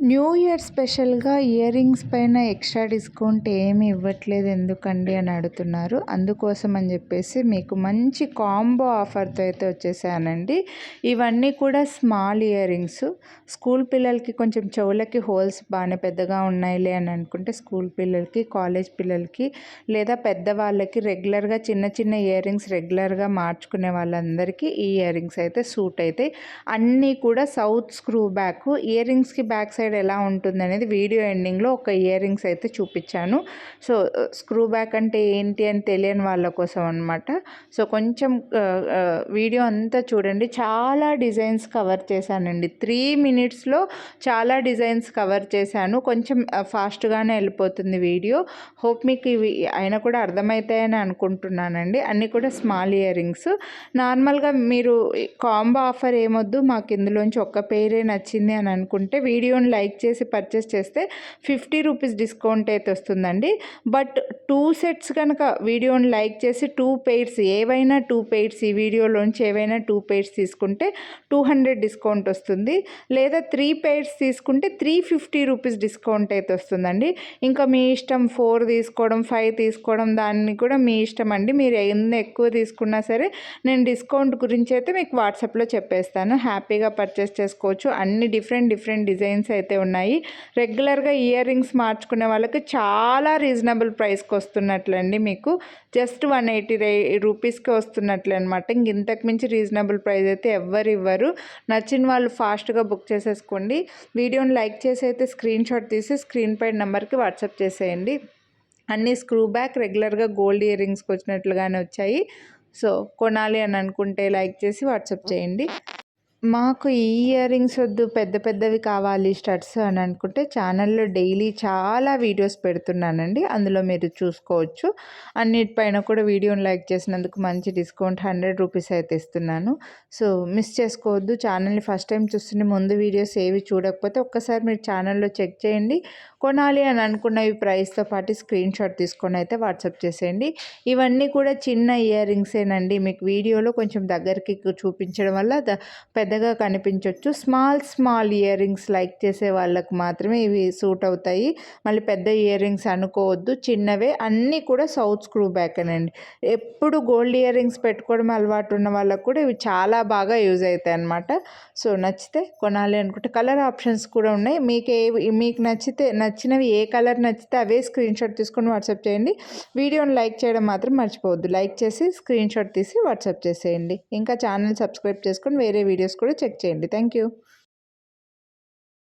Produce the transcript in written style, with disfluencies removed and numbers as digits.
New year స్పెషల్‌గా ear rings పైన extra discount ఏమి ఇవ్వట్లేదు ఎందుకండి అని అడుగుతున్నారు. అందుకోసం అని చెప్పేసి మీకు మంచి కాంబో ఆఫర్‌తో అయితే వచ్చేసానండి. ఇవన్నీ కూడా స్మాల్ ఇయర్ రింగ్స్. స్కూల్ పిల్లలకి కొంచెం చెవులకి హోల్స్ బాగానే పెద్దగా ఉన్నాయిలే అని అనుకుంటే స్కూల్ పిల్లలకి, కాలేజ్ పిల్లలకి లేదా పెద్దవాళ్ళకి రెగ్యులర్‌గా చిన్న చిన్న ఇయర్ రింగ్స్ రెగ్యులర్‌గా మార్చుకునే వాళ్ళందరికీ ఈ ఇయర్ రింగ్స్ అయితే సూట్ అవుతాయి. అన్నీ కూడా సౌత్ స్క్రూ బ్యాక్. ఇయర్ రింగ్స్‌కి బ్యాక్ సైడ్ ఎలా ఉంటుందనేది వీడియో ఎండింగ్‌లో ఒక ఇయర్ రింగ్స్ అయితే చూపించాను. సో స్క్రూ బ్యాక్ అంటే ఏంటి అని తెలియని వాళ్ళ కోసం అనమాట. సో కొంచెం వీడియో అంతా చూడండి. చాలా డిజైన్స్ కవర్ చేశానండి. 3 మినిట్స్లో చాలా డిజైన్స్ కవర్ చేశాను. కొంచెం ఫాస్ట్గానే వెళ్ళిపోతుంది వీడియో. హోప్ మీకు ఇవి అయినా కూడా అర్థమవుతాయని అనుకుంటున్నానండి. అన్నీ కూడా స్మాల్ ఇయర్ రింగ్స్. నార్మల్గా మీరు కాంబో ఆఫర్ ఏమొద్దు, మాకు ఇందులోంచి ఒక్క పేరే నచ్చింది అని అనుకుంటే వీడియోని లైక్ చేసి పర్చేస్ చేస్తే 50 రూపీస్ డిస్కౌంట్ అయితే వస్తుందండి. బట్ 2 సెట్స్ కనుక వీడియోని లైక్ చేసి 2 పెయిర్స్ ఏవైనా 2 పెయిర్స్ ఈ వీడియోలోంచి ఏవైనా 2 పెయిర్స్ తీసుకుంటే 200 డిస్కౌంట్ వస్తుంది. లేదా 3 పెయిర్స్ తీసుకుంటే 350 రూపీస్ డిస్కౌంట్ అయితే వస్తుందండి. ఇంకా మీ ఇష్టం 4 తీసుకోవడం 5 తీసుకోవడం దాన్ని కూడా మీ ఇష్టం అండి. మీరు ఎన్ని ఎక్కువ తీసుకున్నా సరే నేను డిస్కౌంట్ గురించి అయితే మీకు వాట్సాప్లో చెప్పేస్తాను. హ్యాపీగా పర్చేస్ చేసుకోవచ్చు. అన్ని డిఫరెంట్ డిజైన్స్ అయితే ఉన్నాయి. రెగ్యులర్గా ఇయర్ రింగ్స్ మార్చుకునే వాళ్ళకి చాలా రీజనబుల్ ప్రైస్కి వస్తున్నట్లండి. మీకు జస్ట్ 180 రూపీస్కి వస్తున్నట్లు అనమాట. ఇంతకు మించి రీజనబుల్ ప్రైస్ అయితే ఎవ్వరు ఇవ్వరు. నచ్చిన వాళ్ళు ఫాస్ట్గా బుక్ చేసేసుకోండి. వీడియోని లైక్ చేసి అయితే స్క్రీన్ షాట్ తీసి స్క్రీన్ పై నెంబర్కి వాట్సాప్ చేసేయండి. అన్నీ స్క్రూ బ్యాక్ రెగ్యులర్గా గోల్డ్ ఇయర్ రింగ్స్కి వచ్చినట్లుగానే వచ్చాయి. సో కొనాలి అని అనుకుంటే లైక్ చేసి వాట్సాప్ చేయండి. మాకు ఈ ఇయర్ రింగ్స్ వద్దు, పెద్ద పెద్దవి కావాలి స్టడ్స్ అని అనుకుంటే ఛానల్లో డైలీ చాలా వీడియోస్ పెడుతున్నానండి. అందులో మీరు చూసుకోవచ్చు. అన్నిటిపైన కూడా వీడియోని లైక్ చేసినందుకు మంచి డిస్కౌంట్ 100 రూపీస్ అయితే ఇస్తున్నాను. సో మిస్ చేసుకోవద్దు. ఛానల్ని ఫస్ట్ టైం చూస్తుంటే ముందు వీడియోస్ ఏవి చూడకపోతే ఒక్కసారి మీరు ఛానల్లో చెక్ చేయండి. కొనాలి అని అనుకున్నవి ప్రైస్తో పాటు స్క్రీన్ షాట్ తీసుకొని అయితే వాట్సాప్ చేసేయండి. ఇవన్నీ కూడా చిన్న ఇయర్ రింగ్సేనండి. మీకు వీడియోలో కొంచెం దగ్గరికి చూపించడం వల్ల పెద్దగా కనిపించవచ్చు. స్మాల్ ఇయర్ రింగ్స్ లైక్ చేసే వాళ్ళకు మాత్రమే ఇవి సూట్ అవుతాయి. మళ్ళీ పెద్ద ఇయర్ రింగ్స్ అనుకోవద్దు, చిన్నవే. అన్నీ కూడా సౌత్ స్క్రూ బ్యాక్ అనండి. ఎప్పుడు గోల్డ్ ఇయర్ రింగ్స్ పెట్టుకోవడం అలవాటు ఉన్న వాళ్ళకు కూడా ఇవి చాలా బాగా యూజ్ అవుతాయి అన్నమాట. సో నచ్చితే కొనాలి అనుకుంటే కలర్ ఆప్షన్స్ కూడా ఉన్నాయి. మీకు నచ్చినవి ఏ కలర్ నచ్చితే అవే స్క్రీన్ షాట్ తీసుకొని వాట్సాప్ చేయండి. వీడియోని లైక్ చేయడం మాత్రం మర్చిపోవద్దు. లైక్ చేసి స్క్రీన్ షాట్ తీసి వాట్సాప్ చేసేయండి. ఇంకా ఛానల్ సబ్స్క్రైబ్ చేసుకొని వేరే వీడియోస్ కూడా చెక్ చేయండి. Thank you.